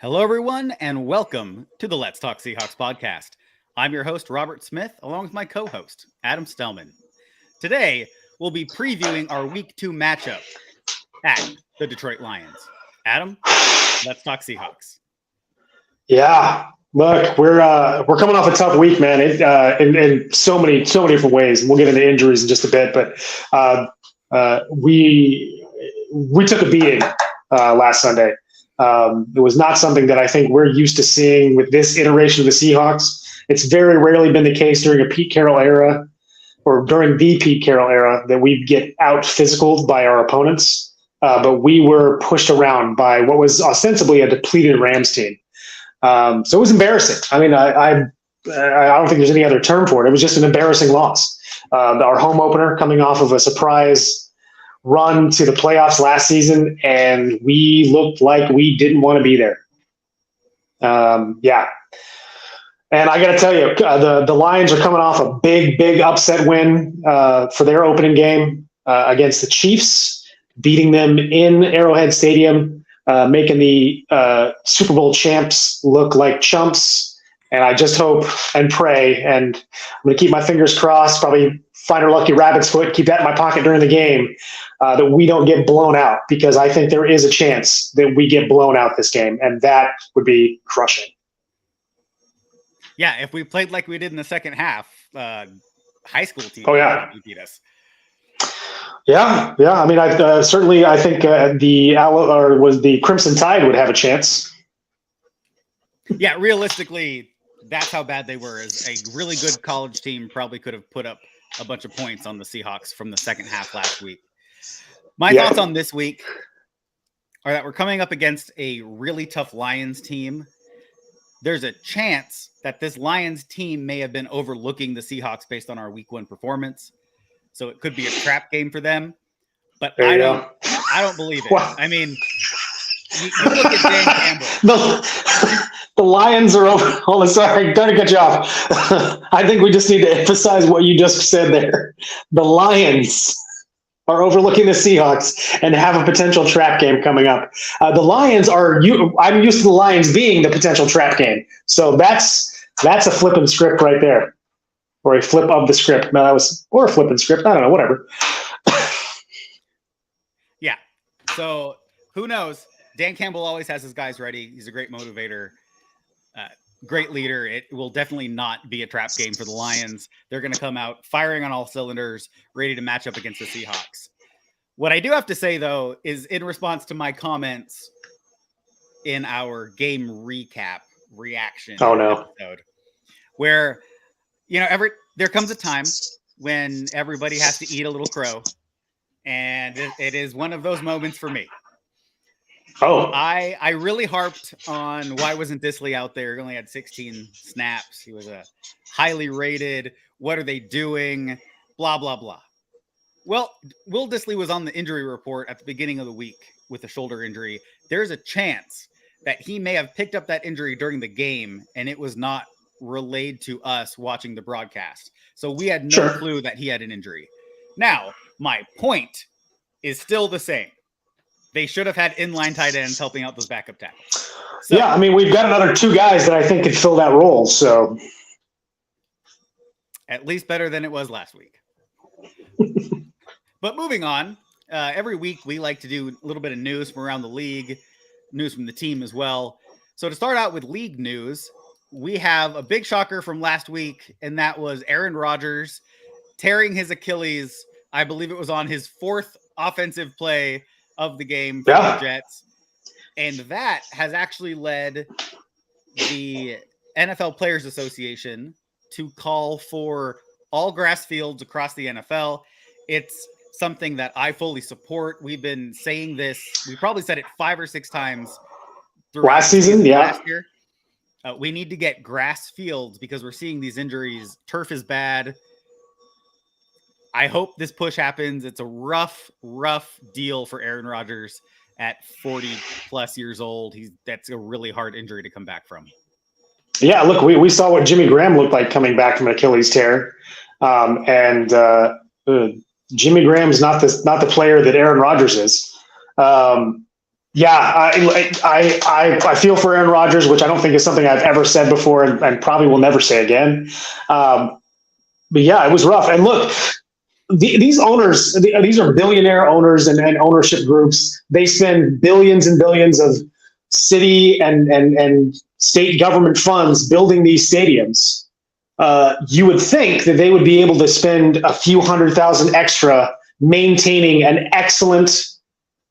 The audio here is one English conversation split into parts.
Hello, everyone, and welcome to the Let's Talk Seahawks podcast. I'm your host, Robert Smith, along with my co-host, Adam Stellman. Today, we'll be previewing our Week 2 matchup at the Detroit Lions. Adam, let's talk Seahawks. Yeah, look, we're coming off a tough week, man. In so many different ways. We'll get into injuries in just a bit, but we took a beating last Sunday. It was not something that I think we're used to seeing with this iteration of the Seahawks. It's very rarely been the case during a Pete Carroll era or during the Pete Carroll era that we get out physical by our opponents. But we were pushed around by what was ostensibly a depleted Rams team. So it was embarrassing. I mean, I don't think there's any other term for it. It was just an embarrassing loss. Our home opener coming off of a surprise run to the playoffs last season, and we looked like we didn't want to be there. Yeah. And I got to tell you, the Lions are coming off a big upset win for their opening game against the Chiefs, beating them in Arrowhead Stadium, making the Super Bowl champs look like chumps. And I just hope and pray, and I'm going to keep my fingers crossed, probably find our lucky rabbit's foot, keep that in my pocket during the game, that we don't get blown out, because I think there is a chance that we get blown out this game, and that would be crushing. Yeah, if we played like we did in the second half, high school team would beat us. Yeah. I mean, I think the Crimson Tide would have a chance. Yeah, realistically, that's how bad they were. As a really good college team probably could have put up a bunch of points on the Seahawks from the second half last week. My thoughts on this week are that we're coming up against a really tough Lions team. There's a chance that this Lions team may have been overlooking the Seahawks based on our Week 1 performance. So it could be a trap game for them. But I don't believe it. Well, I mean, you look at Dan Campbell. The Lions are over. Hold on, sorry, done a good job. I think we just need to emphasize what you just said there. The Lions are overlooking the Seahawks and have a potential trap game coming up. The Lions are. I'm used to the Lions being the potential trap game, so that's a flipping script right there, or a flip of the script. No, or a flipping script. I don't know, whatever. Yeah. So who knows? Dan Campbell always has his guys ready. He's a great motivator. Great leader. It will definitely not be a trap game for the Lions. They're going to come out firing on all cylinders, ready to match up against the Seahawks. What I do have to say, though, is in response to my comments in our game recap reaction episode, where, there comes a time when everybody has to eat a little crow, and it is one of those moments for me. I really harped on why wasn't Dissly out there. He only had 16 snaps. He was a highly rated. What are they doing? Blah, blah, blah. Well, Will Dissly was on the injury report at the beginning of the week with a shoulder injury. There's a chance that he may have picked up that injury during the game, and it was not relayed to us watching the broadcast. So we had no clue that he had an injury. Now, my point is still the same. They should have had inline tight ends helping out those backup tackles. So, yeah, I mean, we've got another 2 guys that I think could fill that role. So at least better than it was last week. But moving on, every week we like to do a little bit of news from around the league, news from the team as well. So to start out with league news, we have a big shocker from last week, and that was Aaron Rodgers tearing his Achilles. I believe it was on his 4th offensive play of the game for the Jets. And that has actually led the NFL Players Association to call for all grass fields across the NFL. It's something that I fully support. We've been saying this. We probably said it 5 or 6 times throughout last season. Last year. We need to get grass fields because we're seeing these injuries. Turf is bad. I hope this push happens. It's a rough deal for Aaron Rodgers at 40 plus years old. That's a really hard injury to come back from. Yeah, look, we saw what Jimmy Graham looked like coming back from an Achilles tear. And Jimmy Graham's not the player that Aaron Rodgers is. Yeah, I feel for Aaron Rodgers, which I don't think is something I've ever said before, and probably will never say again. But yeah, it was rough. And look, these owners, these are billionaire owners and ownership groups. They spend billions and billions of city and state government funds building these stadiums. You would think that they would be able to spend a few $100,000 extra maintaining an excellent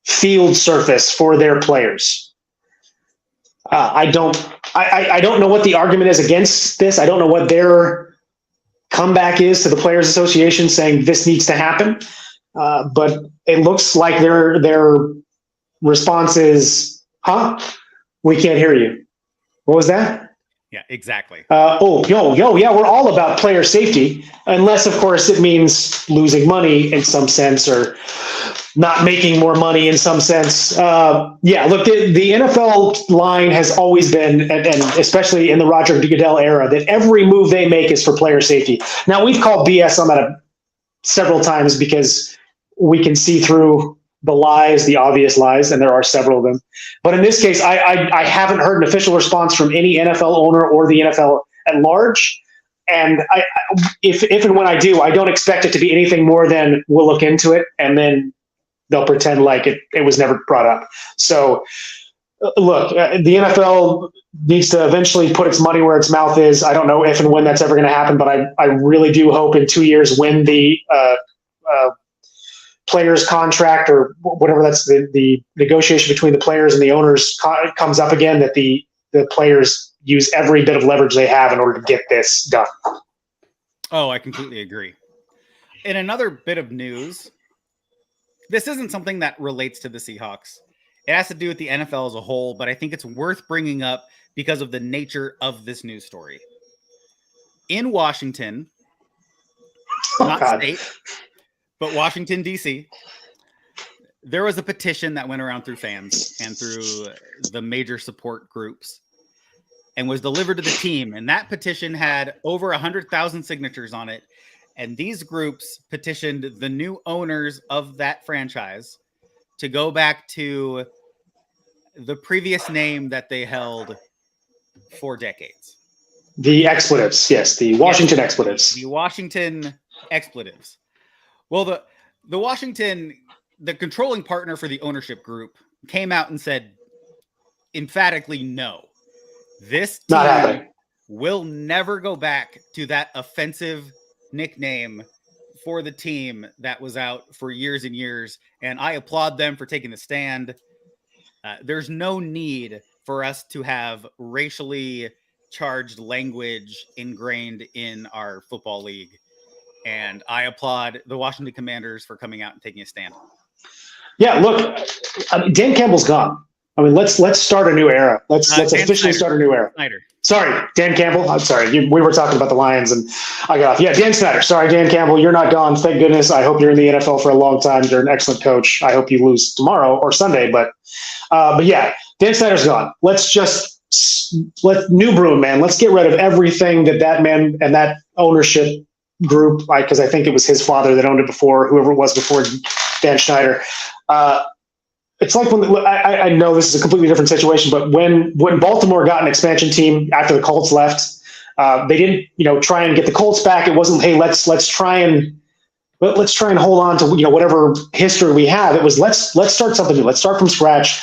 field surface for their players. I don't know what the argument is against this. I don't know what their comeback is to the Players Association saying this needs to happen. But it looks like their response is, "Huh? We can't hear you." What was that? Yeah, exactly. Yeah, we're all about player safety, unless, of course, it means losing money in some sense or not making more money in some sense. Yeah, look, the NFL line has always been, and especially in the Roger Goodell era, that every move they make is for player safety. Now, we've called BS on that several times because we can see through the lies, the obvious lies, and there are several of them. But in this case, I haven't heard an official response from any NFL owner or the NFL at large. And if and when I do, I don't expect it to be anything more than we'll look into it, and then they'll pretend like it was never brought up. So, look, the NFL needs to eventually put its money where its mouth is. I don't know if and when that's ever going to happen, but I really do hope in 2 years when the players contract or whatever, that's the negotiation between the players and the owners comes up again, that the players use every bit of leverage they have in order to get this done. Oh, I completely agree. In another bit of news, this isn't something that relates to the Seahawks. It has to do with the NFL as a whole, but I think it's worth bringing up because of the nature of this news story. In Washington, not state, but Washington, D.C., there was a petition that went around through fans and through the major support groups and was delivered to the team. And that petition had over 100,000 signatures on it. And these groups petitioned the new owners of that franchise to go back to the previous name that they held for decades. The expletives, yes, the Washington expletives. The Washington expletives. Well, the Washington, the controlling partner for the ownership group, came out and said emphatically no. This team will never go back to that offensive nickname for the team that was out for years and years. And I applaud them for taking the stand. There's no need for us to have racially charged language ingrained in our football league. And I applaud the Washington Commanders for coming out and taking a stand. Yeah, look, Dan Campbell's gone. I mean, let's start a new era. Let's officially start a new era. Snyder. Sorry, Dan Campbell. I'm sorry. We were talking about the Lions, and I got off. Yeah, Dan Snyder. Sorry, Dan Campbell. You're not gone. Thank goodness. I hope you're in the NFL for a long time. You're an excellent coach. I hope you lose tomorrow or Sunday. But yeah, Dan Snyder's gone. Let new broom, man. Let's get rid of everything that man and that ownership group, because I think it was his father that owned it before, whoever it was before Dan Snyder. It's like when I know this is a completely different situation, but when Baltimore got an expansion team after the Colts left, they didn't try and get the Colts back. It wasn't, hey, let's try and hold on to whatever history we have. It was let's start something new. Let's start from scratch.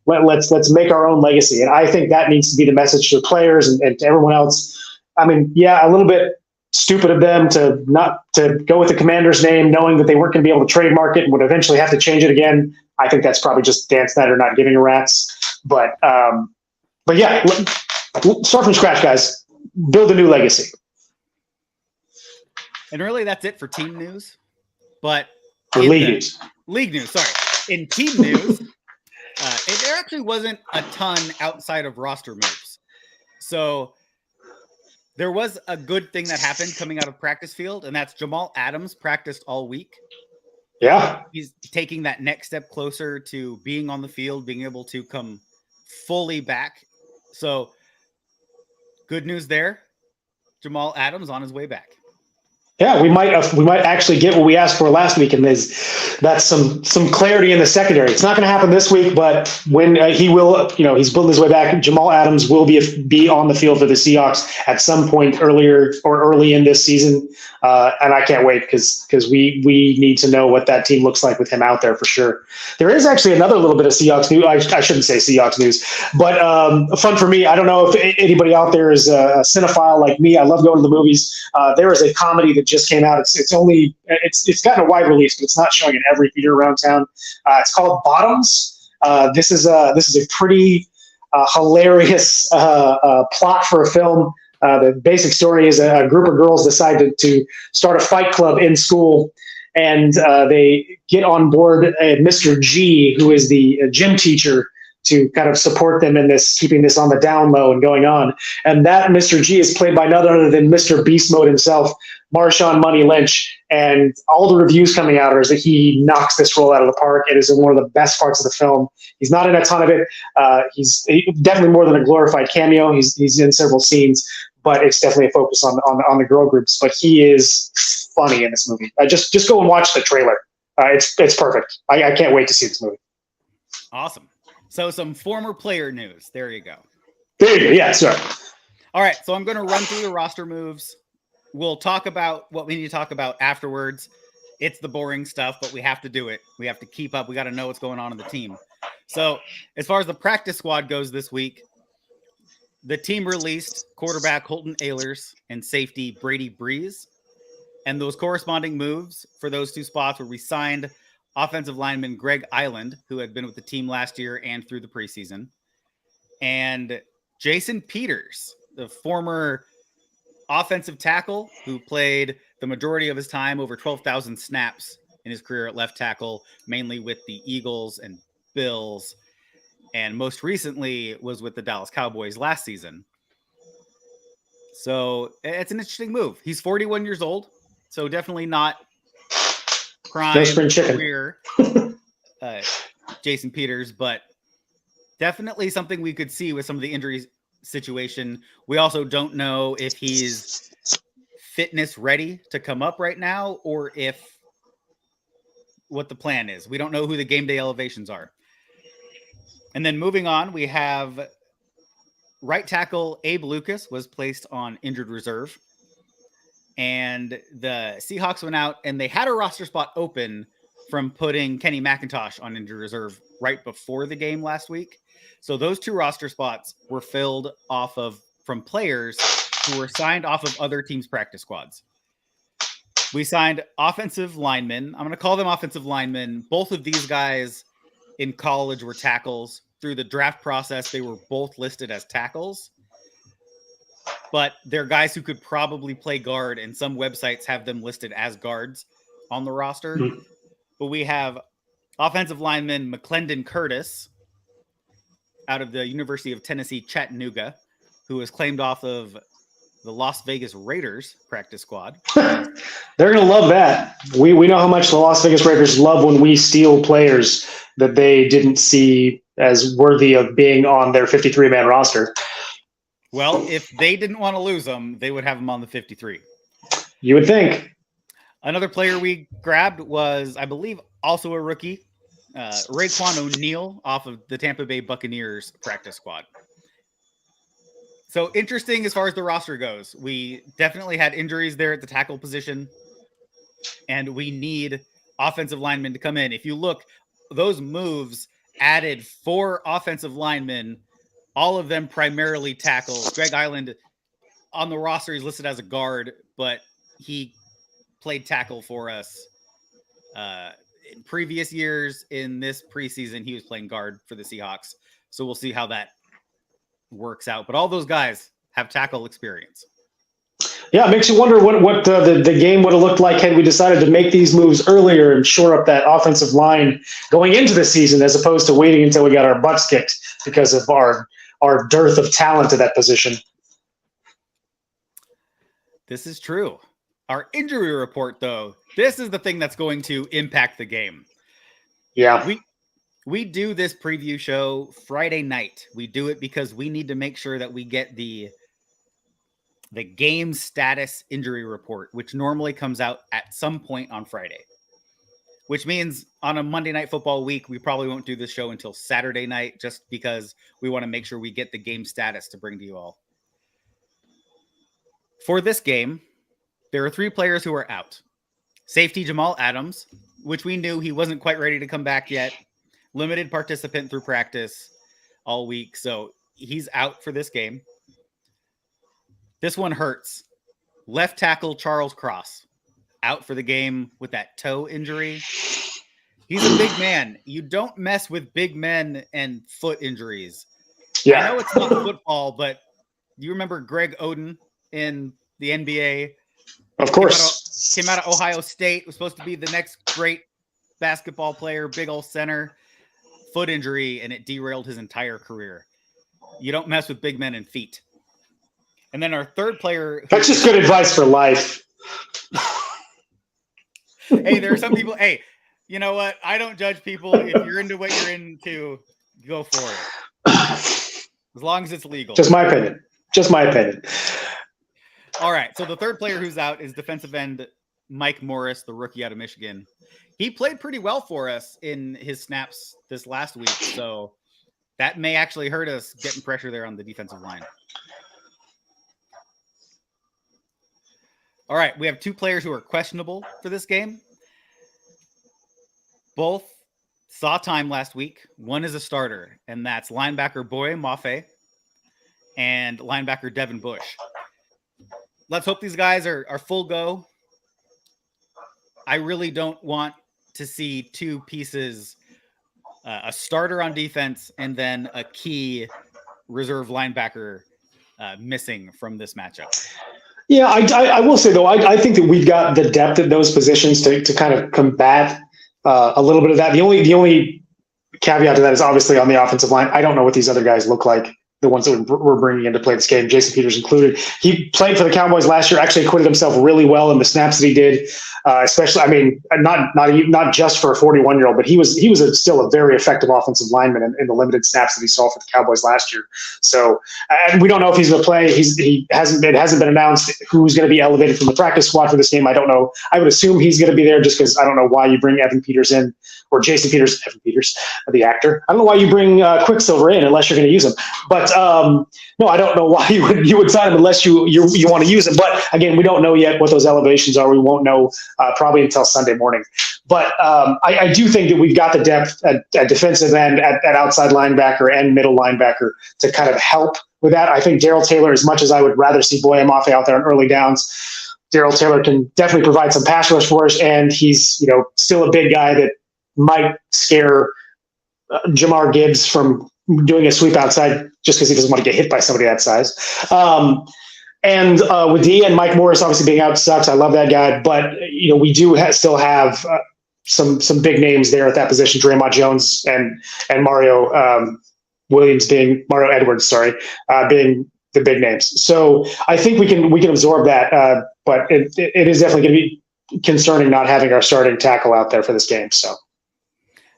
Let's make our own legacy. And I think that needs to be the message to the players and to everyone else. I mean, yeah, a little bit stupid of them to not to go with the Commander's name, knowing that they weren't going to be able to trademark it and would eventually have to change it again. I think that's probably just Dan Snyder not giving a rat's. But yeah, start from scratch, guys. Build a new legacy. And really, that's it for team news. But for league news. League news, sorry. In team news, there actually wasn't a ton outside of roster moves. So there was a good thing that happened coming out of practice field, and that's Jamal Adams practiced all week. Yeah. He's taking that next step closer to being on the field, being able to come fully back. So good news there. Jamal Adams on his way back. Yeah, we might actually get what we asked for last week, and that's some clarity in the secondary. It's not going to happen this week, but when he will, he's building his way back. Jamal Adams will be on the field for the Seahawks at some point early in this season, and I can't wait because we need to know what that team looks like with him out there for sure. There is actually another little bit of Seahawks news. I shouldn't say Seahawks news, but fun for me. I don't know if anybody out there is a cinephile like me. I love going to the movies. There is a comedy that just came out. It's gotten a wide release, but it's not showing in every theater around town. It's called Bottoms. This is a pretty hilarious plot for a film. The basic story is a group of girls decide to start a fight club in school, and they get on board Mr. G, who is the gym teacher, to kind of support them in this, keeping this on the down low and going on. And that Mr. G is played by none other than Mr. Beast Mode himself, Marshawn Money Lynch. And all the reviews coming out are that he knocks this role out of the park. It is one of the best parts of the film. He's not in a ton of it. He's definitely more than a glorified cameo. He's in several scenes, but it's definitely a focus on the girl groups. But he is funny in this movie. Just go and watch the trailer. It's perfect. I can't wait to see this movie. Awesome. So some former player news. There you go. There you go. Yeah, sorry. All right. So I'm going to run through the roster moves. We'll talk about what we need to talk about afterwards. It's the boring stuff, but we have to do it. We have to keep up. We got to know what's going on in the team. So as far as the practice squad goes this week, the team released quarterback Holton Ahlers and safety Brady Breeze. And those corresponding moves for those two spots were we signed offensive lineman Greg Island, who had been with the team last year and through the preseason, and Jason Peters, the former offensive tackle who played the majority of his time, over 12,000 snaps in his career at left tackle, mainly with the Eagles and Bills, and most recently was with the Dallas Cowboys last season. So it's an interesting move. He's 41 years old, so definitely not prime career, Jason Peters, but definitely something we could see with some of the injury situation. We also don't know if he's fitness ready to come up right now or if what the plan is. We don't know who the game day elevations are. And then moving on, we have right tackle Abe Lucas was placed on injured reserve. And the Seahawks went out and they had a roster spot open from putting Kenny McIntosh on injured reserve right before the game last week. So those two roster spots were filled from players who were signed off of other teams' practice squads. We signed offensive linemen. I'm going to call them offensive linemen. Both of these guys in college were tackles. Through the draft process, they were both listed as tackles. But they're guys who could probably play guard, and some websites have them listed as guards on the roster. Mm-hmm. But we have offensive lineman McClendon Curtis out of the University of Tennessee, Chattanooga, who was claimed off of the Las Vegas Raiders practice squad. They're going to love that. We know how much the Las Vegas Raiders love when we steal players that they didn't see as worthy of being on their 53-man roster. Well, if they didn't want to lose them, they would have them on the 53. You would think. Another player we grabbed was, I believe, also a rookie, Raekwon O'Neal off of the Tampa Bay Buccaneers practice squad. So interesting as far as the roster goes. We definitely had injuries there at the tackle position, and we need offensive linemen to come in. If you look, those moves added 4 offensive linemen, all of them primarily tackles. Greg Island on the roster, he's listed as a guard, but he played tackle for us in previous years. In this preseason, he was playing guard for the Seahawks. So we'll see how that works out. But all those guys have tackle experience. Yeah, it makes you wonder what the game would have looked like had we decided to make these moves earlier and shore up that offensive line going into the season, as opposed to waiting until we got our butts kicked because of our dearth of talent at that position. This is true. Our injury report, though, this is the thing that's going to impact the game. Yeah. We do this preview show Friday night. We do it because we need to make sure that we get the the game status injury report, which normally comes out at some point on Friday, which means on a Monday Night Football week, we probably won't do this show until Saturday night, just because we want to make sure we get the game status to bring to you all. For this game, there are 3 players who are out. Safety Jamal Adams, which we knew he wasn't quite ready to come back yet. Limited participant through practice all week, so he's out for this game. This one hurts. Left tackle Charles Cross, out for the game with that toe injury. He's a big man. You don't mess with big men and foot injuries. Yeah. I know it's not football, but you remember Greg Oden in the NBA? Of course. Came out of Ohio State, was supposed to be the next great basketball player, big old center. Foot injury, and it derailed his entire career. You don't mess with big men and feet. And then our third player... That's just good advice for life. Hey, there are some people... Hey, you know what? I don't judge people. If you're into what you're into, go for it. As long as it's legal. Just my opinion. All right, so the third player who's out is defensive end Mike Morris, the rookie out of Michigan. He played pretty well for us in his snaps this last week, so that may actually hurt us getting pressure there on the defensive line. All right, we have 2 players who are questionable for this game. Both saw time last week. One is a starter, and that's linebacker Boye Mafe and linebacker Devin Bush. Let's hope these guys are full go. I really don't want to see 2 pieces, a starter on defense and then a key reserve linebacker missing from this matchup. Yeah, I will say, though, I think that we've got the depth at those positions to kind of combat a little bit of that. The only caveat to that is obviously on the offensive line. I don't know what these other guys look like, the ones that we're bringing in to play this game, Jason Peters included. He played for the Cowboys last year, actually acquitted himself really well in the snaps that he did, especially, I mean, not just for a 41-year-old, but he was still a very effective offensive lineman in the limited snaps that he saw for the Cowboys last year. So, and we don't know if he's going to play. It hasn't been announced who's going to be elevated from the practice squad for this game. I don't know. I would assume he's going to be there just because I don't know why you bring Evan Peters in, or Evan Peters, the actor. I don't know why you bring Quicksilver in unless you're going to use him. But no, I don't know why you would sign him unless you want to use him. But again, we don't know yet what those elevations are. We won't know probably until Sunday morning. But I do think that we've got the depth at defensive end, at outside linebacker and middle linebacker to kind of help with that. I think Darrell Taylor, as much as I would rather see Boye Mafe out there on early downs, Darrell Taylor can definitely provide some pass rush for us, and he's still a big guy that might scare Jamar Gibbs from doing a sweep outside just because he doesn't want to get hit by somebody that size. And with D and Mike Morris obviously being out sucks. I love that guy, but we do still have some big names there at that position. Draymond Jones and Mario Edwards, being the big names. So I think we can absorb that, but it is definitely going to be concerning not having our starting tackle out there for this game. So.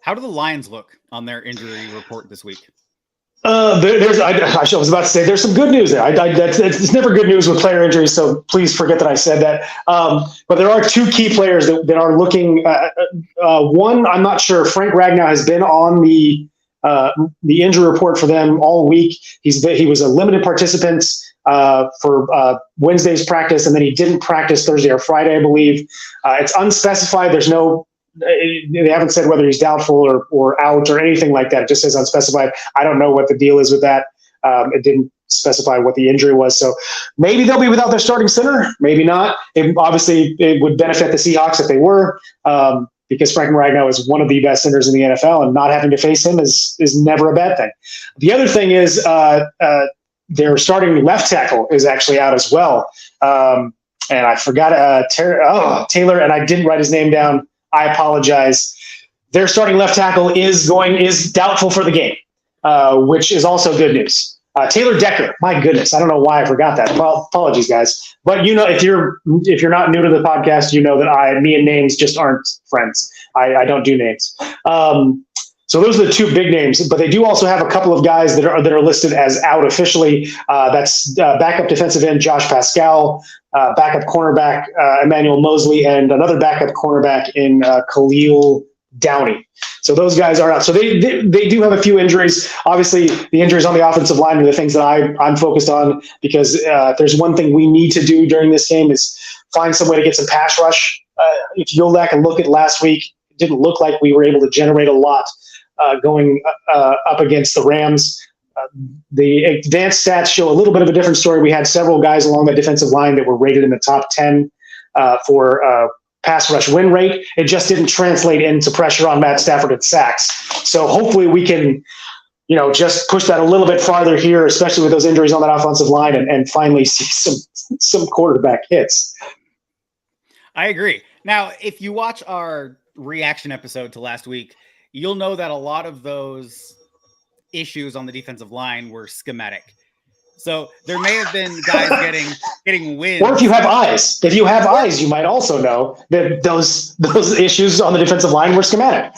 How do the Lions look on their injury report this week? I was about to say there's some good news there. It's never good news with player injuries, so please forget that I said that. But there are 2 key players that are looking. One, I'm not sure. Frank Ragnow has been on the injury report for them all week. He was a limited participant for Wednesday's practice, and then he didn't practice Thursday or Friday, I believe. It's unspecified. They haven't said whether he's doubtful or out or anything like that. It just says unspecified. I don't know what the deal is with that. It didn't specify what the injury was. So maybe they'll be without their starting center. Maybe not. Obviously, it would benefit the Seahawks if they were, because Frank Ragnow is one of the best centers in the NFL, and not having to face him is never a bad thing. The other thing is their starting left tackle is actually out as well. And I forgot Taylor, and I didn't write his name down. I apologize. Their starting left tackle is doubtful for the game, which is also good news. Taylor Decker, my goodness, I don't know why I forgot that. Well, apologies, guys. But if you're not new to the podcast, you know that me and names just aren't friends. I don't do names. So those are the two big names, but they do also have a couple of guys that are listed as out officially. That's backup defensive end Josh Pascal, backup cornerback Emmanuel Mosley, and another backup cornerback in Khalil Downey. So those guys are out. So they do have a few injuries. Obviously, the injuries on the offensive line are the things that I'm focused on, because if there's one thing we need to do during this game is find some way to get some pass rush. If you go back and look at last week, it didn't look like we were able to generate a lot going up against the Rams. The advanced stats show a little bit of a different story. We had several guys along the defensive line that were rated in the top 10 for pass rush win rate. It just didn't translate into pressure on Matt Stafford and sacks. So hopefully we can, just push that a little bit farther here, especially with those injuries on that offensive line, and finally see some quarterback hits. I agree. Now, if you watch our reaction episode to last week, you'll know that a lot of those issues on the defensive line were schematic. So there may have been guys getting wins. Or if you have eyes, you might also know that those issues on the defensive line were schematic.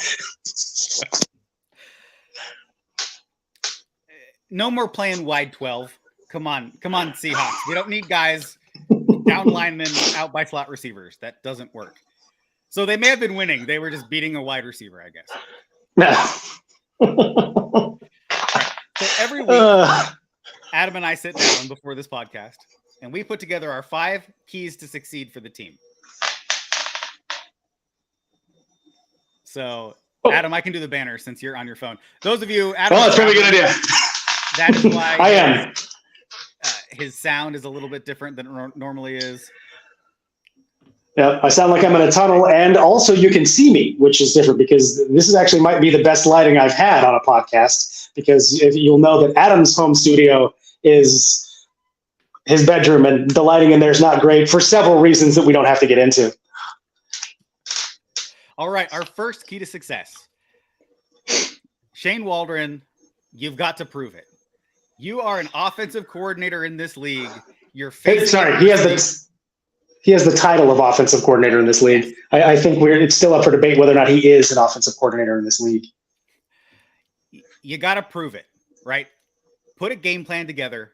No more playing wide 12. Come on, Seahawks. We don't need guys down linemen out by slot receivers. That doesn't work. So they may have been winning. They were just beating a wide receiver, I guess. No. Right. So every week, Adam and I sit down before this podcast, and we put together our 5 keys to succeed for the team. So, Adam, I can do the banner since you're on your phone. Those of you, Adam, that's a really good idea. That is why I am. His sound is a little bit different than it normally is. Yeah, I sound like I'm in a tunnel, and also you can see me, which is different, because this actually might be the best lighting I've had on a podcast, because if you'll know that Adam's home studio is his bedroom, and the lighting in there is not great for several reasons that we don't have to get into. All right, our first key to success. Shane Waldron, you've got to prove it. You are an offensive coordinator in this league. You're facing he has the title of offensive coordinator in this league. I think it's still up for debate whether or not he is an offensive coordinator in this league. You got to prove it, right? Put a game plan together.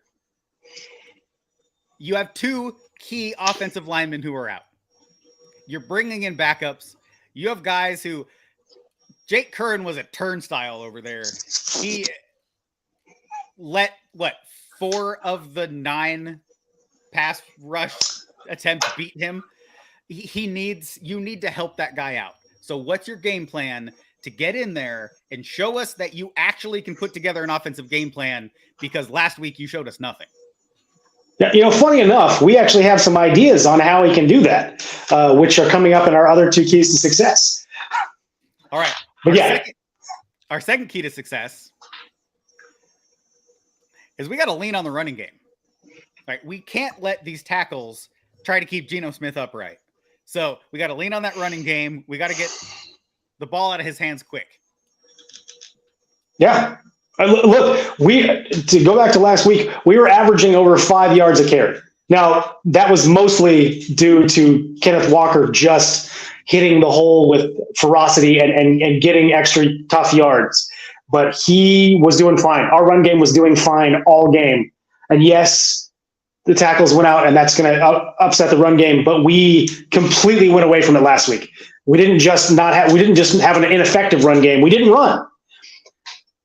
You have 2 key offensive linemen who are out. You're bringing in backups. You have guys who Jake Curran was a turnstile over there. He let 4 of the 9 pass rush attempts beat him. You need to help that guy out. So what's your game plan to get in there and show us that you actually can put together an offensive game plan? Because last week you showed us nothing. Yeah, funny enough, we actually have some ideas on how we can do that, which are coming up in our other 2 keys to success. All right. Our second key to success is we got to lean on the running game. Right? We can't let these tackles try to keep Geno Smith upright. So we got to lean on that running game. We got to get the ball out of his hands quick. Yeah. Look, to go back to last week, we were averaging over 5 yards a carry. Now, that was mostly due to Kenneth Walker just hitting the hole with ferocity and getting extra tough yards. But he was doing fine. Our run game was doing fine all game. And yes, the tackles went out, and that's going to upset the run game. But we completely went away from it last week. We didn't just have an ineffective run game. We didn't run.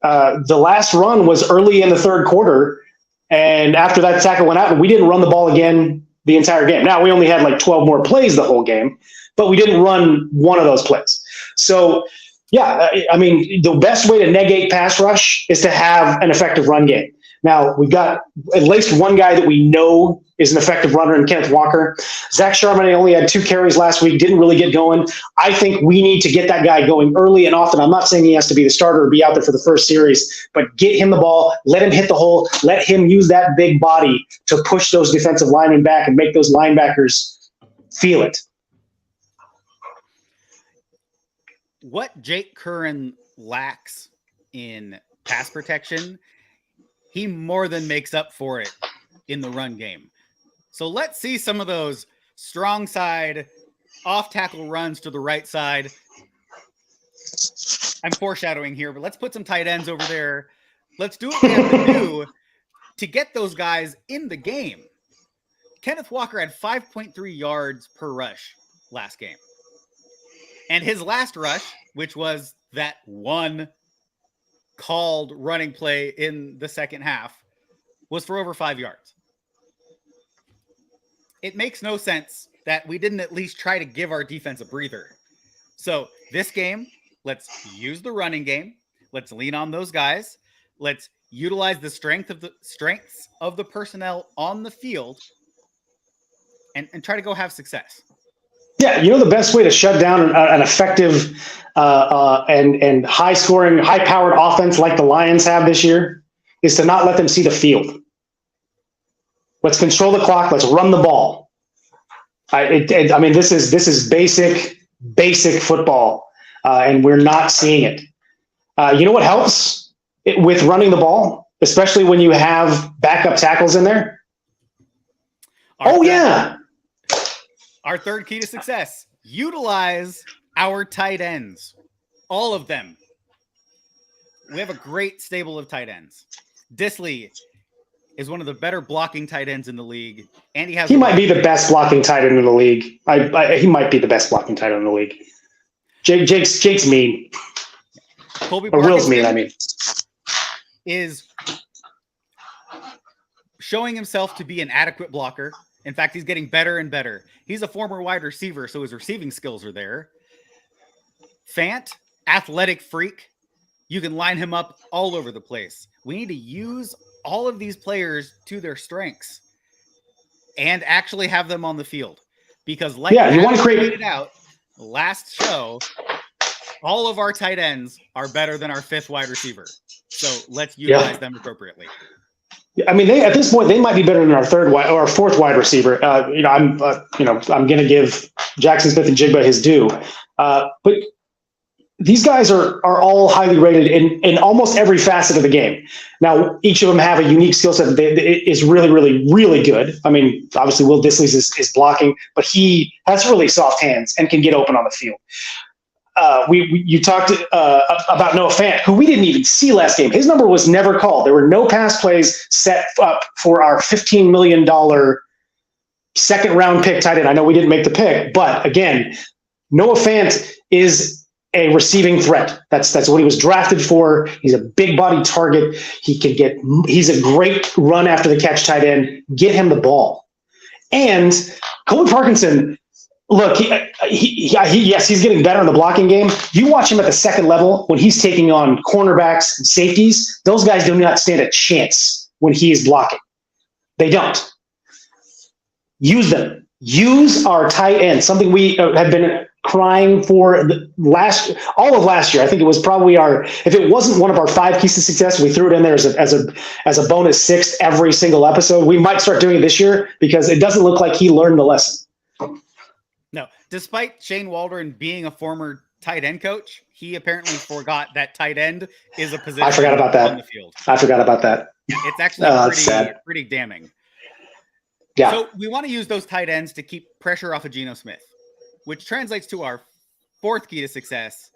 The last run was early in the 3rd quarter, and after that tackle went out, we didn't run the ball again the entire game. Now, we only had like 12 more plays the whole game, but we didn't run one of those plays. So, yeah, I mean, the best way to negate pass rush is to have an effective run game. Now, we've got at least one guy that we know is an effective runner in Kenneth Walker. Zach Charbonnet only had 2 carries last week, didn't really get going. I think we need to get that guy going early and often. I'm not saying he has to be the starter or be out there for the first series, but get him the ball, let him hit the hole, let him use that big body to push those defensive linemen back and make those linebackers feel it. What Jake Curran lacks in pass protection, he more than makes up for it in the run game. So let's see some of those strong side, off tackle runs to the right side. I'm foreshadowing here, but let's put some tight ends over there. Let's do what we have to do to get those guys in the game. Kenneth Walker had 5.3 yards per rush last game. And his last rush, which was that one called running play in the second half, was for over 5 yards. It makes no sense that we didn't at least try to give our defense a breather. So this game, let's use the running game. Let's lean on those guys. Let's utilize the strengths of the personnel on the field and try to go have success. Yeah, the best way to shut down an effective and high-scoring, high-powered offense like the Lions have this year is to not let them see the field. Let's control the clock. Let's run the ball. This is basic football, and we're not seeing it. You know what helps with running the ball, especially when you have backup tackles in there? Our third key to success: utilize our tight ends, all of them. We have a great stable of tight ends. Disley is one of the better blocking tight ends in the league, and he might be the best blocking tight end in the league. He might be the best blocking tight end in the league. Jake's mean. Colby or Will's mean. I mean, is showing himself to be an adequate blocker. In fact, he's getting better and better. He's a former wide receiver, so his receiving skills are there. Fant, athletic freak. You can line him up all over the place. We need to use all of these players to their strengths and actually have them on the field. Because like you want to create it out last show, all of our tight ends are better than our fifth wide receiver. So let's utilize them appropriately. I mean, at this point, they might be better than our third wide or our fourth wide receiver. I'm going to give Jackson Smith and Jigba his due, but these guys are all highly rated in almost every facet of the game. Now, each of them have a unique skill set that is really, really, really good. I mean, obviously, Will Disley's is blocking, but he has really soft hands and can get open on the field. You talked about Noah Fant, who we didn't even see last game. His number was never called. There were no pass plays set up for our $15 million second-round pick tight end. I know we didn't make the pick, but again, Noah Fant is a receiving threat. That's what he was drafted for. He's a big-body target. He's a great run after the catch tight end. Get him the ball. And Colby Parkinson, look, yes, he's getting better in the blocking game. You watch him at the second level when he's taking on cornerbacks and safeties. Those guys do not stand a chance when he is blocking. They don't. Use them. Use our tight end, something we have been crying for all of last year. I think it was probably if it wasn't one of our 5 keys to success, we threw it in there as a bonus 6 every single episode. We might start doing it this year because it doesn't look like he learned the lesson. No, despite Shane Waldron being a former tight end coach, he apparently forgot that tight end is a position I forgot about that. on the field. I forgot about that. It's actually pretty damning. Yeah. So we want to use those tight ends to keep pressure off of Geno Smith, which translates to our fourth key to success,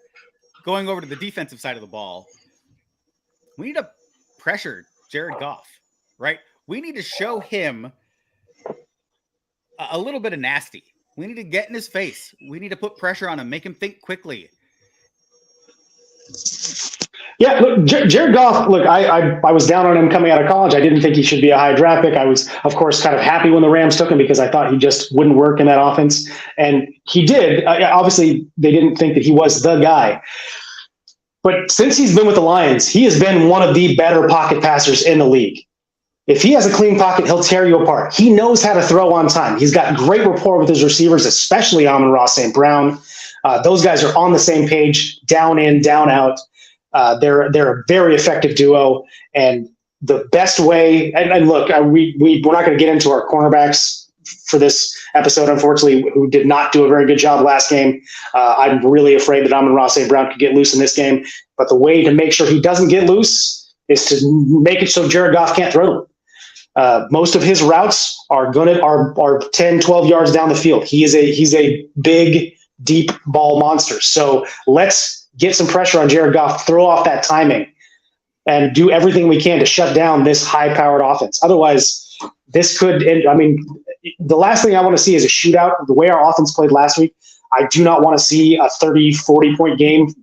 going over to the defensive side of the ball. We need to pressure Jared Goff, right? We need to show him a little bit of nasty. We need to get in his face. We need to put pressure on him, make him think quickly. Yeah, look, Jared Goff, look, I was down on him coming out of college. I didn't think he should be a high draft pick. I was, of course, kind of happy when the Rams took him because I thought he just wouldn't work in that offense. And he did. Obviously, they didn't think that he was the guy. But since he's been with the Lions, he has been one of the better pocket passers in the league. If he has a clean pocket, he'll tear you apart. He knows how to throw on time. He's got great rapport with his receivers, especially Amon-Ra St. Brown. Those guys are on the same page, down in, down out. They're a very effective duo, and the best way. And look, we're not going to get into our cornerbacks for this episode, unfortunately, who did not do a very good job last game. I'm really afraid that Amon-Ra St. Brown could get loose in this game. But the way to make sure he doesn't get loose is to make it so Jared Goff can't throw them. Most of his routes are 10, 12 yards down the field. He's a big, deep ball monster. So let's get some pressure on Jared Goff, throw off that timing, and do everything we can to shut down this high-powered offense. Otherwise, this could end. I mean, the last thing I want to see is a shootout. The way our offense played last week, I do not want to see a 30, 40-point game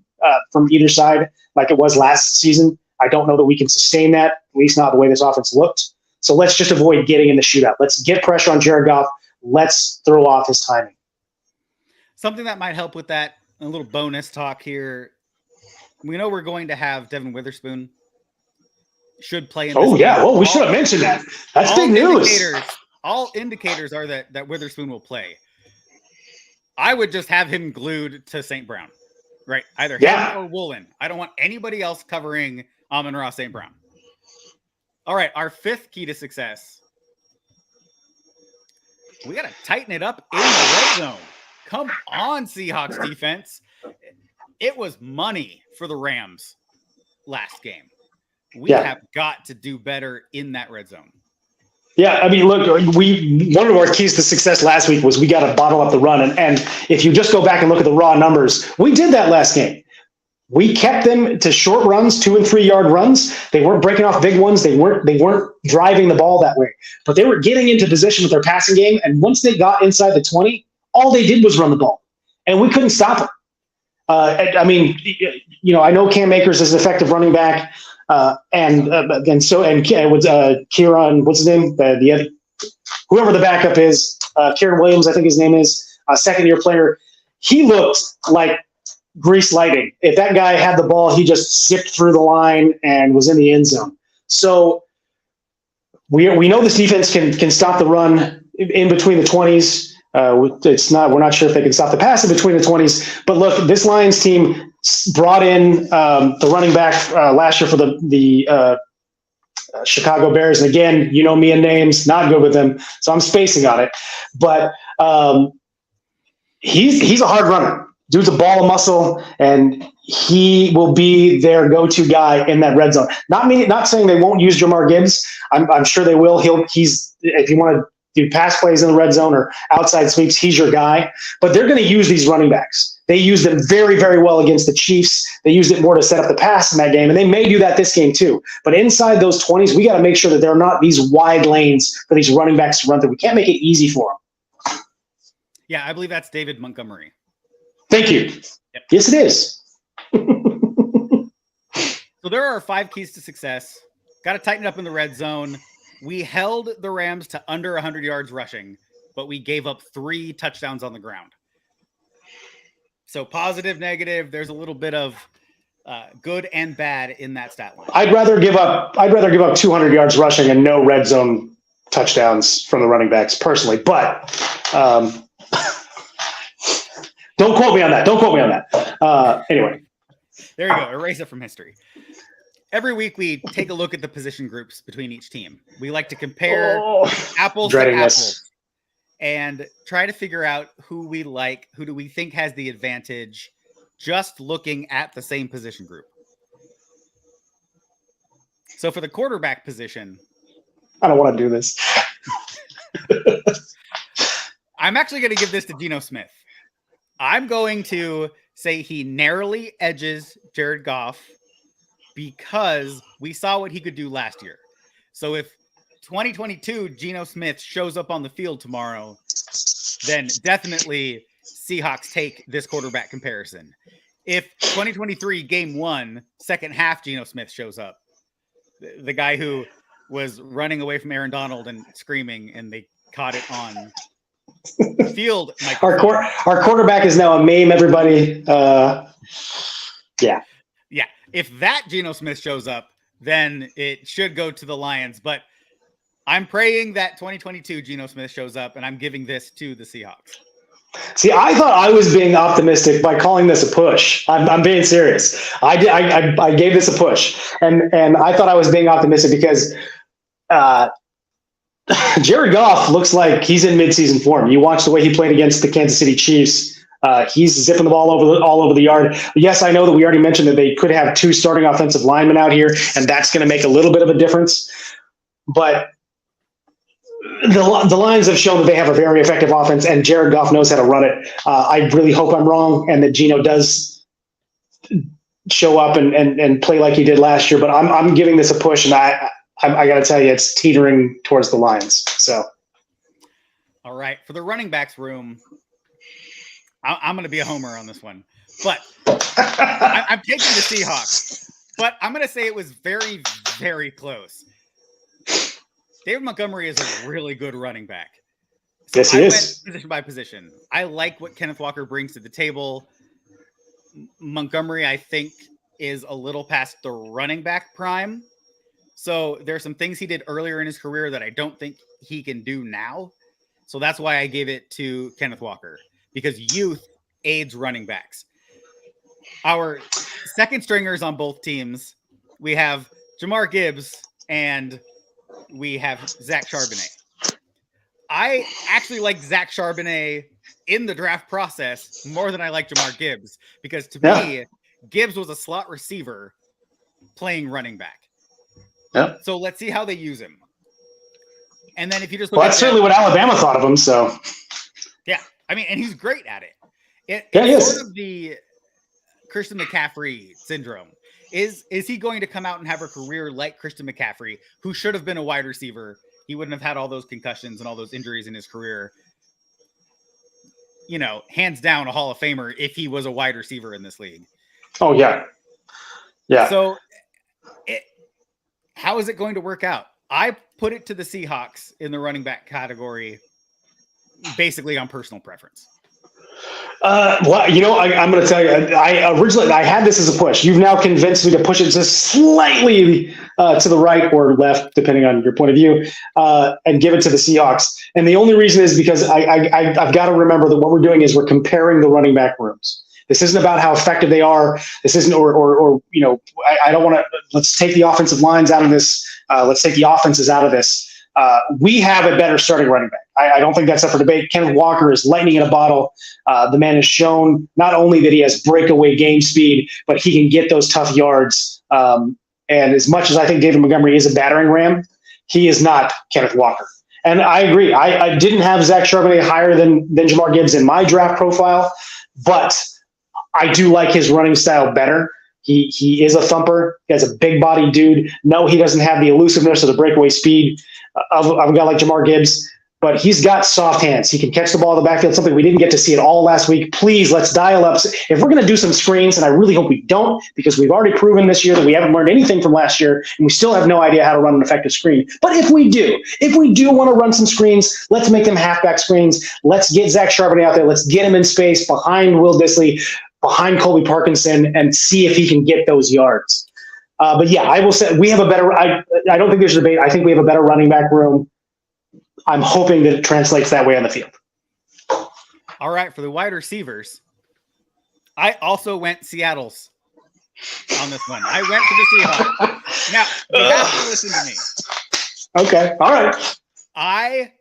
from either side like it was last season. I don't know that we can sustain that, at least not the way this offense looked. So let's just avoid getting in the shootout. Let's get pressure on Jared Goff. Let's throw off his timing. Something that might help with that, a little bonus talk here. We know we're going to have Devin Witherspoon. Should play in this game. Well, we should have mentioned that. That's big news. All indicators are that Witherspoon will play. I would just have him glued to St. Brown, right? Either him or Woolen. I don't want anybody else covering Amon-Ra St. Brown. All right, our fifth key to success. We got to tighten it up in the red zone. Come on, Seahawks defense. It was money for the Rams last game. We have got to do better in that red zone. Yeah, I mean, look, one of our keys to success last week was we got to bottle up the run. And if you just go back and look at the raw numbers, we did that last game. We kept them to short runs, 2 and 3 yard runs. They weren't breaking off big ones. They weren't driving the ball that way, but they were getting into position with their passing game. And once they got inside the 20, all they did was run the ball, and we couldn't stop them. I mean, I know Cam Akers is an effective running back. And Kieran, what's his name? The other, whoever the backup is, Kieran Williams, I think his name is, a second-year player. He looked like grease lightning. If that guy had the ball, he just zipped through the line and was in the end zone. So we know this defense can stop the run in between the 20s. We're not sure if they can stop the pass in between the 20s. But look, this Lions team brought in the running back last year for the Chicago Bears. And again, you know me and names, not good with them, so I'm spacing on it. But he's a hard runner. Dude's a ball of muscle, and he will be their go-to guy in that red zone. Not saying they won't use Jamar Gibbs. I'm sure they will. He's if you want to do pass plays in the red zone or outside sweeps, he's your guy. But they're going to use these running backs. They used them very, very well against the Chiefs. They used it more to set up the pass in that game, and they may do that this game too. But inside those 20s, we got to make sure that there are not these wide lanes for these running backs to run through. We can't make it easy for them. Yeah, I believe that's David Montgomery. Thank you. Yep. Yes, it is. So there are 5 keys to success. Got to tighten up in the red zone. We held the Rams to under 100 yards rushing, but we gave up 3 touchdowns on the ground. So positive, negative, there's a little bit of good and bad in that stat line. I'd rather give up 200 yards rushing and no red zone touchdowns from the running backs personally, but don't quote me on that. Anyway. There you go. Erase it from history. Every week we take a look at the position groups between each team. We like to compare apples to apples and try to figure out who we like, who do we think has the advantage just looking at the same position group. So for the quarterback position, I don't want to do this. I'm actually going to give this to Geno Smith. I'm going to say he narrowly edges Jared Goff because we saw what he could do last year. So if 2022 Geno Smith shows up on the field tomorrow, then definitely Seahawks take this quarterback comparison. If 2023 game 1, second half Geno Smith shows up, the guy who was running away from Aaron Donald and screaming, and they caught it on field. Our quarterback is now a meme, everybody. Yeah. If that Geno Smith shows up, then it should go to the Lions. But I'm praying that 2022 Geno Smith shows up, and I'm giving this to the Seahawks. See, I thought I was being optimistic by calling this a push. I'm being serious. I gave this a push, and I thought I was being optimistic because Jared Goff looks like he's in midseason form. You watch the way he played against the Kansas City Chiefs. He's zipping the ball all over the yard. Yes, I know that we already mentioned that they could have 2 starting offensive linemen out here, and that's going to make a little bit of a difference. But the Lions have shown that they have a very effective offense, and Jared Goff knows how to run it. I really hope I'm wrong, and that Geno does show up and play like he did last year. But I'm giving this a push, and I got to tell you, it's teetering towards the Lions. So, all right, for the running backs room, I'm going to be a homer on this one, but I'm taking the Seahawks. But I'm going to say it was very, very close. David Montgomery is a really good running back. So yes, he is. Position by position. I like what Kenneth Walker brings to the table. Montgomery, I think, is a little past the running back prime. So there's some things he did earlier in his career that I don't think he can do now. So that's why I gave it to Kenneth Walker, because youth aids running backs. Our second stringers on both teams, we have Jahmyr Gibbs and we have Zach Charbonnet. I actually like Zach Charbonnet in the draft process more than I like Jahmyr Gibbs, because to me, Gibbs was a slot receiver playing running back. Yeah. So let's see how they use him. And then if you just look, well, that's certainly what Alabama thought of him. So yeah, I mean, and he's great at it. It's sort of the Christian McCaffrey syndrome. Is he going to come out and have a career like Christian McCaffrey, who should have been a wide receiver? He wouldn't have had all those concussions and all those injuries in his career. You know, hands down a Hall of Famer if he was a wide receiver in this league. Oh, yeah. Yeah. So how is it going to work out? I put it to the Seahawks in the running back category basically on personal preference. Well, you know, I'm going to tell you, I had this as a push. You've now convinced me to push it just slightly to the right or left, depending on your point of view, and give it to the Seahawks. And the only reason is because I've got to remember that what we're doing is we're comparing the running back rooms. This isn't about how effective they are. This isn't, or you know, I don't want to. Let's take the offensive lines out of this. Let's take the offenses out of this. We have a better starting running back. I don't think that's up for debate. Kenneth Walker is lightning in a bottle. The man has shown not only that he has breakaway game speed, but he can get those tough yards. And as much as I think David Montgomery is a battering ram, he is not Kenneth Walker. And I agree. I didn't have Zach Charbonnet higher than Jahmyr Gibbs in my draft profile, but I do like his running style better. He is a thumper. He has a big body dude. No, he doesn't have the elusiveness or the breakaway speed of a guy like Jahmyr Gibbs, but he's got soft hands. He can catch the ball in the backfield, something we didn't get to see at all last week. Please, let's dial up. If we're going to do some screens, and I really hope we don't, because we've already proven this year that we haven't learned anything from last year, and we still have no idea how to run an effective screen. But if we do want to run some screens, let's make them halfback screens. Let's get Zach Charbonnet out there. Let's get him in space behind Will Dissly, behind Colby Parkinson, and see if he can get those yards. But yeah, I will say we have a better. I don't think there's a debate. I think we have a better running back room. I'm hoping that it translates that way on the field. All right, for the wide receivers, I also went Seattle's on this one. I went to the Seahawks. Now you have to listen to me. Okay, all right. I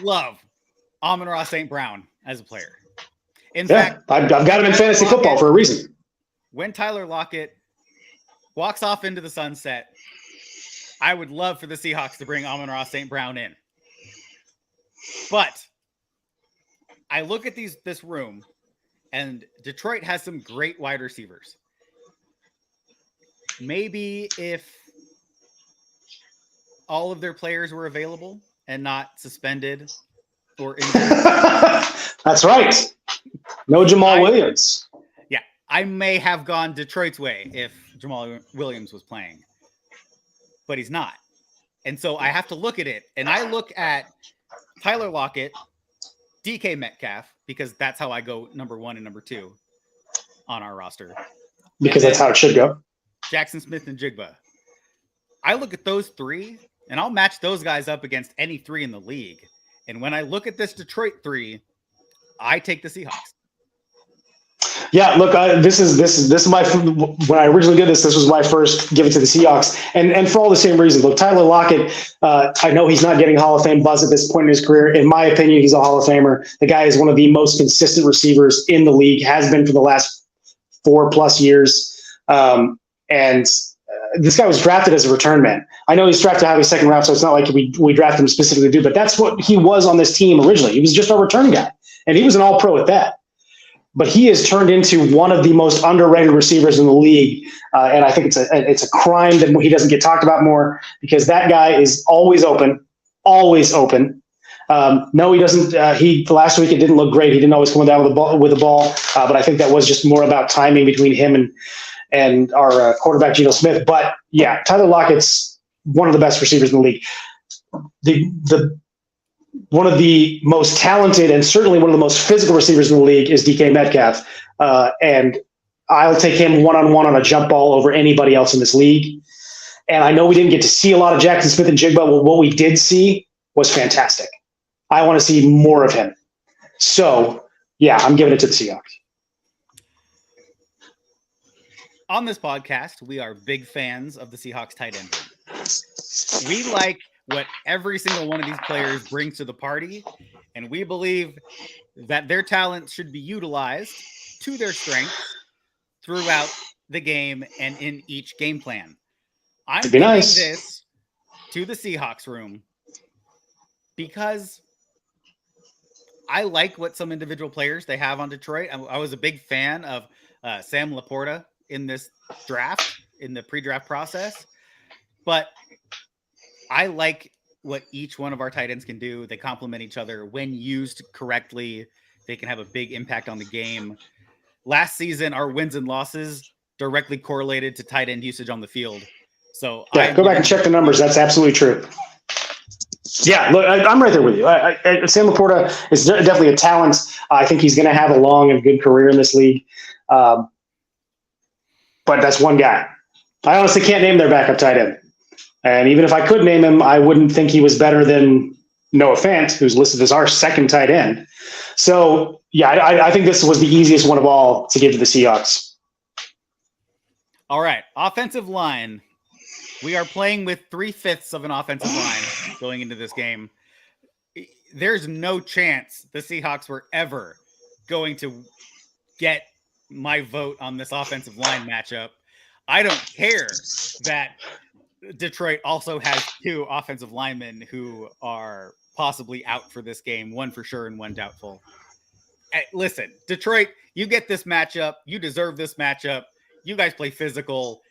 love Amon-Ra St. Brown as a player. In fact, I've got him in fantasy football for a reason. When Tyler Lockett walks off into the sunset, I would love for the Seahawks to bring Amon-Ra St. Brown in. But I look at this room, and Detroit has some great wide receivers. Maybe if all of their players were available and not suspended or injured. That's right. No Jamal Williams. Yeah, I may have gone Detroit's way if Jamal Williams was playing, but he's not. And so I have to look at it, and I look at Tyler Lockett, DK Metcalf, because that's how I go number 1 and number 2 on our roster. Because that's how it should go. Jackson Smith and Jigba. I look at those 3, and I'll match those guys up against any 3 in the league. And when I look at this Detroit 3, I take the Seahawks. Yeah, look, this is my, when I originally did this was my first give it to the Seahawks, and for all the same reasons. Look, Tyler Lockett, I know he's not getting Hall of Fame buzz at this point in his career. In my opinion, he's a Hall of Famer. The guy is one of the most consistent receivers in the league, has been for the last 4+ years, and this guy was drafted as a return man. I know he's drafted out of the second round, so it's not like we drafted him specifically to do, but that's what he was on this team originally. He was just a return guy, and he was an all-pro at that. but he has turned into one of the most underrated receivers in the league. And I think it's a crime that he doesn't get talked about more, because that guy is always open, always open. No, he doesn't. Last week it didn't look great. He didn't always come down with the ball. But I think that was just more about timing between him and our quarterback Geno Smith. But yeah, Tyler Lockett's one of the best receivers in the league. One of the most talented and certainly one of the most physical receivers in the league is DK Metcalf. And I'll take him one-on-one on a jump ball over anybody else in this league. And I know we didn't get to see a lot of Jackson Smith and Jigba, but what we did see was fantastic. I want to see more of him. So, yeah, I'm giving it to the Seahawks. On this podcast, we are big fans of the Seahawks tight end. We like what every single one of these players brings to the party, and we believe that their talent should be utilized to their strengths throughout the game and in each game plan. I'm giving this to the Seahawks room because I like what some individual players they have on Detroit. I was a big fan of Sam Laporta in this draft, in the pre-draft process, but I like what each one of our tight ends can do. They complement each other. When used correctly, they can have a big impact on the game. Last season, our wins and losses directly correlated to tight end usage on the field. So yeah, go back and check the numbers. That's absolutely true. Yeah, look, I'm right there with you. Sam Laporta is definitely a talent. I think he's going to have a long and good career in this league. But that's one guy. I honestly can't name their backup tight end. And even if I could name him, I wouldn't think he was better than Noah Fant, who's listed as our second tight end. So, yeah, I think this was the easiest one of all to give to the Seahawks. All right, offensive line. We are playing with 3/5 of an offensive line going into this game. There's no chance the Seahawks were ever going to get my vote on this offensive line matchup. I don't care that Detroit also has two offensive linemen who are possibly out for this game, one for sure and one doubtful. Listen, Detroit, you get this matchup. You deserve this matchup. You guys play physical.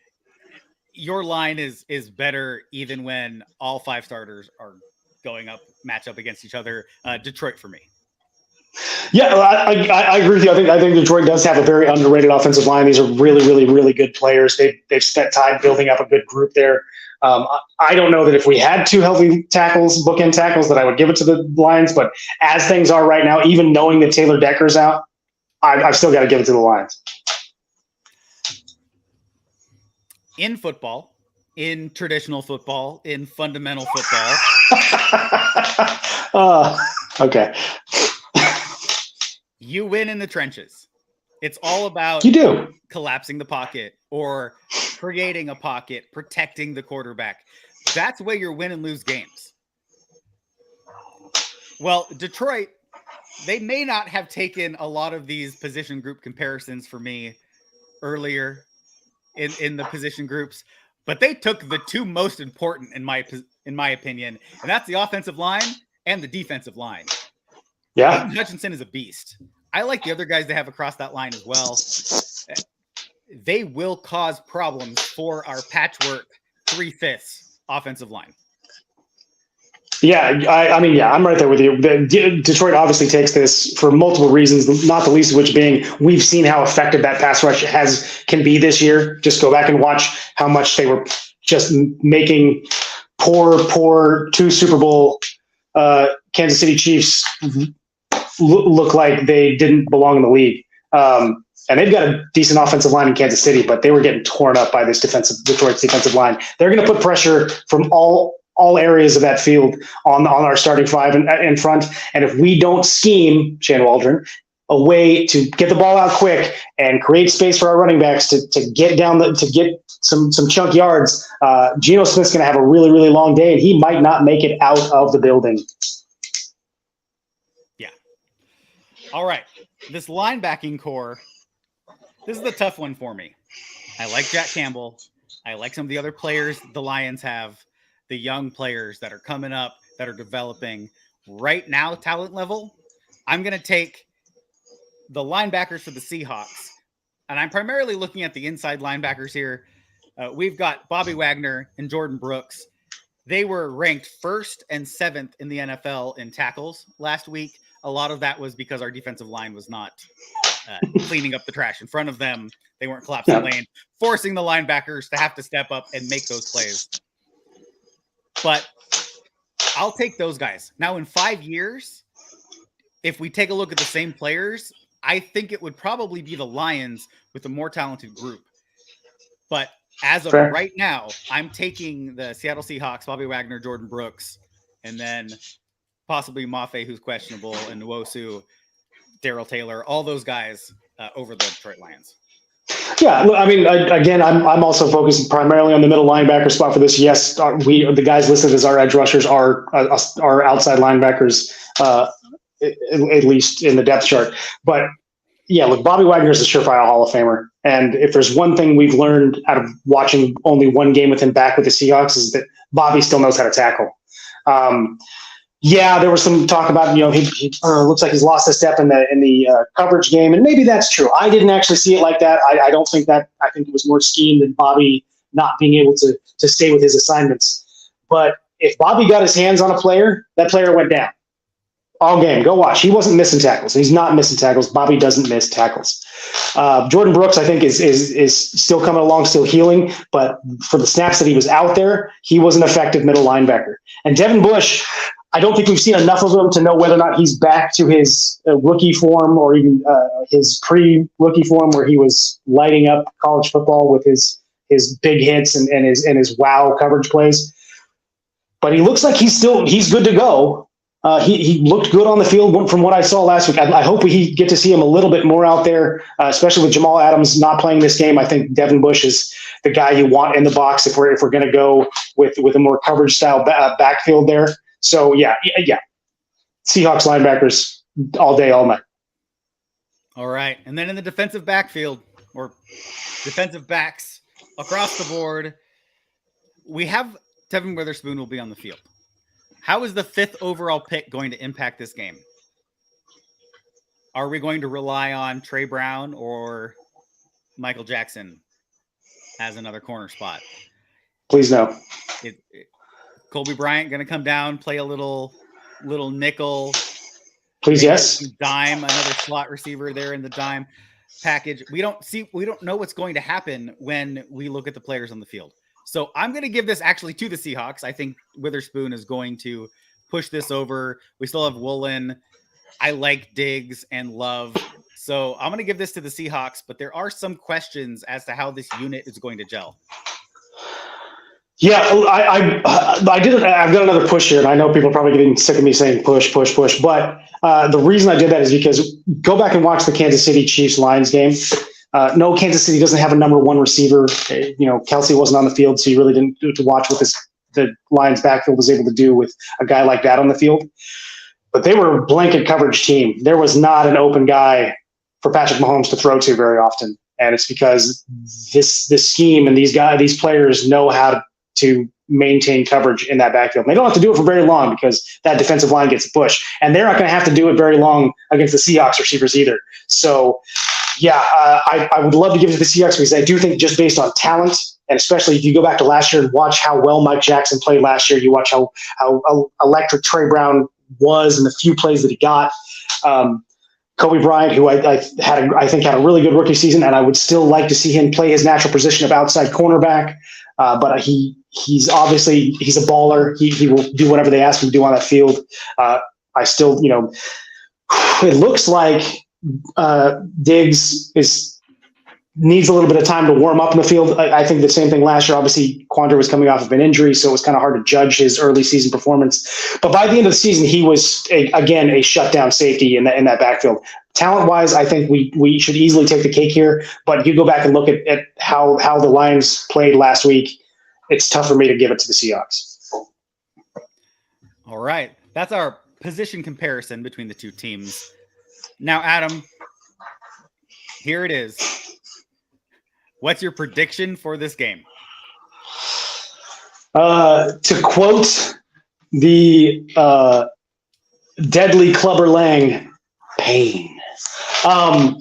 Your line is better even when all five starters are going up, match up against each other. Detroit for me. Yeah, I agree with you. I think Detroit does have a very underrated offensive line. These are really, really, really good players. They've spent time building up a good group there. I don't know that if we had two healthy tackles, bookend tackles, that I would give it to the Lions. But as things are right now, even knowing that Taylor Decker's out, I've still got to give it to the Lions. In football, in traditional football, in fundamental football. Okay. You win in the trenches. It's all about collapsing the pocket or creating a pocket, protecting the quarterback. That's where you win and lose games. Well, Detroit, they may not have taken a lot of these position group comparisons for me earlier in the position groups, but they took the two most important in my opinion, and that's the offensive line and the defensive line. Yeah. Aiden Hutchinson is a beast. I like the other guys they have across that line as well. They will cause problems for our patchwork 3/5 offensive line. Yeah, I'm right there with you. Detroit obviously takes this for multiple reasons, not the least of which being we've seen how effective that pass rush can be this year. Just go back and watch how much they were just making poor two Super Bowl Kansas City Chiefs look like they didn't belong in the league. And they've got a decent offensive line in Kansas City, but they were getting torn up by this Detroit's defensive line. They're going to put pressure from all areas of that field on our starting five in front. And if we don't scheme, Shane Waldron, a way to get the ball out quick and create space for our running backs to get down to get some chunk yards, Geno Smith's going to have a really, really long day, and he might not make it out of the building. Yeah. All right. This linebacking core, this is the tough one for me. I like Jack Campbell. I like some of the other players the Lions have, the young players that are coming up, that are developing right now, talent level. I'm going to take the linebackers for the Seahawks, and I'm primarily looking at the inside linebackers here. We've got Bobby Wagner and Jordan Brooks. They were ranked 1st and 7th in the NFL in tackles last week. A lot of that was because our defensive line was not cleaning up the trash in front of them. They weren't collapsing lane, forcing the linebackers to have to step up and make those plays. But I'll take those guys. Now, in 5 years, if we take a look at the same players, I think it would probably be the Lions with a more talented group. But as of right now, I'm taking the Seattle Seahawks, Bobby Wagner, Jordan Brooks, and then possibly Mafe, who's questionable, and Nwosu, Darrell Taylor, all those guys over the Detroit Lions. Yeah, I mean, again, I'm also focusing primarily on the middle linebacker spot for this. Yes, the guys listed as our edge rushers are outside linebackers, at least in the depth chart. But yeah, look, Bobby Wagner is a surefire Hall of Famer. And if there's one thing we've learned out of watching only one game with him back with the Seahawks is that Bobby still knows how to tackle. Yeah, there was some talk about, he looks like he's lost a step in the coverage game, and maybe that's true. I didn't actually see it like that. I don't think that. I think it was more scheme than Bobby not being able to stay with his assignments. But if Bobby got his hands on a player, that player went down all game. Go watch. He wasn't missing tackles. He's not missing tackles. Bobby doesn't miss tackles. Jordan Brooks, I think, is still coming along, still healing. But for the snaps that he was out there, he was an effective middle linebacker. And Devin Bush, I don't think we've seen enough of him to know whether or not he's back to his rookie form or even his pre-rookie form where he was lighting up college football with his big hits and his wow coverage plays. But he looks like he's good to go. He looked good on the field from what I saw last week. I hope we get to see him a little bit more out there, especially with Jamal Adams not playing this game. I think Devin Bush is the guy you want in the box if we're going to go with a more coverage style backfield there. So yeah. Seahawks linebackers all day, all night. All right, and then in the defensive backfield or defensive backs across the board, we have Tevin Witherspoon will be on the field. How is the 5th overall pick going to impact this game? Are we going to rely on Trey Brown or Michael Jackson as another corner spot? Please no. Colby Bryant going to come down, play a little nickel. Please, yes. Dime, another slot receiver there in the dime package. We don't know what's going to happen when we look at the players on the field. So I'm going to give this actually to the Seahawks. I think Witherspoon is going to push this over. We still have Woolen. I like Diggs and Love. So I'm going to give this to the Seahawks, but there are some questions as to how this unit is going to gel. Yeah, I've got another push here, and I know people are probably getting sick of me saying push, but the reason I did that is because go back and watch the Kansas City Chiefs-Lions game. No, Kansas City doesn't have a number one receiver. Kelsey wasn't on the field, so you really didn't do to watch what the Lions backfield was able to do with a guy like that on the field. But they were a blanket coverage team. There was not an open guy for Patrick Mahomes to throw to very often, and it's because this scheme and these players know how to maintain coverage in that backfield. And they don't have to do it for very long because that defensive line gets a push, and they're not going to have to do it very long against the Seahawks receivers either. So. Yeah, I would love to give it to the Seahawks because I do think just based on talent, and especially if you go back to last year and watch how well Mike Jackson played last year, you watch how electric Trey Brown was and the few plays that he got. Kobe Bryant, who I think had a really good rookie season, and I would still like to see him play his natural position of outside cornerback. But he's obviously a baller. He will do whatever they ask him to do on that field. I still, it looks like Diggs needs a little bit of time to warm up in the field. I think the same thing last year. Obviously, Quandre was coming off of an injury, so it was kind of hard to judge his early season performance. But by the end of the season, he was again a shutdown safety in that backfield. Talent-wise, I think we should easily take the cake here. But you go back and look at how the Lions played last week. It's tough for me to give it to the Seahawks. All right, that's our position comparison between the two teams. Now, Adam, here it is. What's your prediction for this game? To quote the deadly Clubber Lang, pain. Um,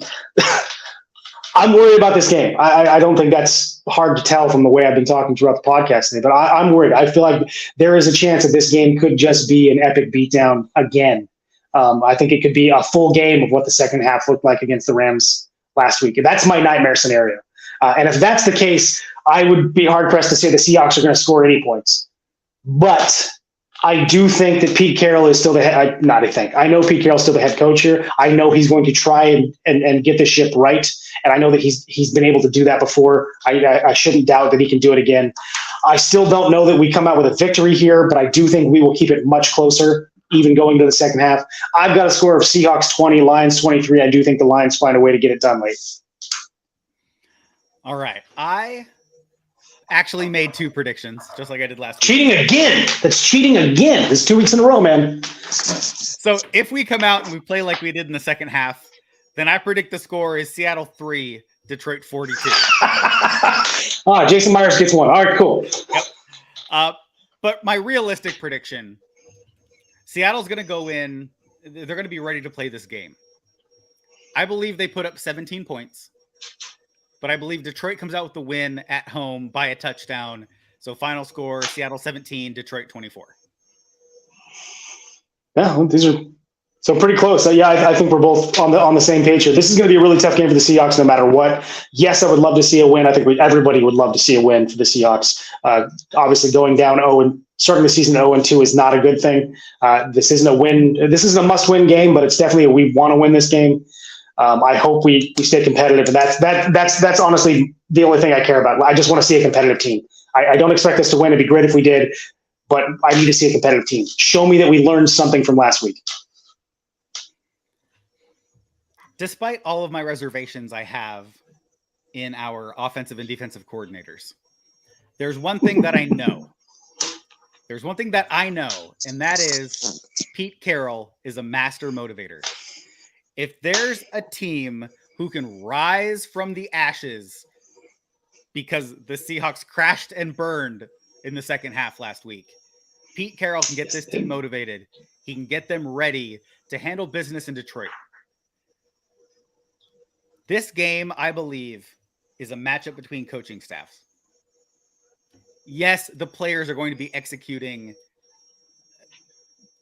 I'm worried about this game. I don't think that's hard to tell from the way I've been talking throughout the podcast today, but I'm worried. I feel like there is a chance that this game could just be an epic beatdown again. I think it could be a full game of what the second half looked like against the Rams last week. That's my nightmare scenario. And if that's the case, I would be hard-pressed to say the Seahawks are going to score any points. But I do think that Pete Carroll is still the head. I know Pete Carroll's still the head coach here. I know he's going to try and get the ship right. And I know that he's been able to do that before. I shouldn't doubt that he can do it again. I still don't know that we come out with a victory here, but I do think we will keep it much closer, even going to the second half. I've got a score of Seahawks 20, Lions 23. I do think the Lions find a way to get it done late. All right. I actually made 2 predictions, just like I did last week. Cheating again. That's cheating again. This is 2 weeks in a row, man. So if we come out and we play like we did in the second half, then I predict the score is Seattle 3, Detroit 42. Jason Myers gets 1. All right, cool. Yep. But my realistic prediction, Seattle's going to go in. They're going to be ready to play this game. I believe they put up 17 points, but I believe Detroit comes out with the win at home by a touchdown. So final score, Seattle 17, Detroit 24. Yeah, these are so pretty close. I think we're both on the same page here. This is going to be a really tough game for the Seahawks no matter what. Yes, I would love to see a win. I think everybody would love to see a win for the Seahawks. Obviously, going down 0 and starting the season 0-2 is not a good thing. This isn't a win. This isn't a must-win game, but it's definitely we want to win this game. I hope we stay competitive, and that's honestly the only thing I care about. I just want to see a competitive team. I don't expect us to win. It'd be great if we did, but I need to see a competitive team. Show me that we learned something from last week. Despite all of my reservations I have in our offensive and defensive coordinators, there's one thing that I know. There's one thing that I know, and that is Pete Carroll is a master motivator. If there's a team who can rise from the ashes because the Seahawks crashed and burned in the second half last week, Pete Carroll can get this team motivated. He can get them ready to handle business in Detroit. This game, I believe, is a matchup between coaching staffs. Yes, the players are going to be executing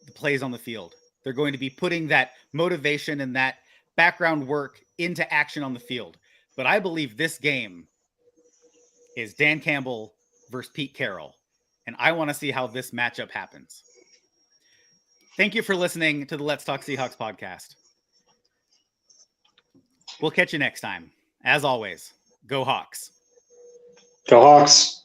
the plays on the field. They're going to be putting that motivation and that background work into action on the field. But I believe this game is Dan Campbell versus Pete Carroll. And I want to see how this matchup happens. Thank you for listening to the Let's Talk Seahawks podcast. We'll catch you next time. As always, go Hawks. Go Hawks.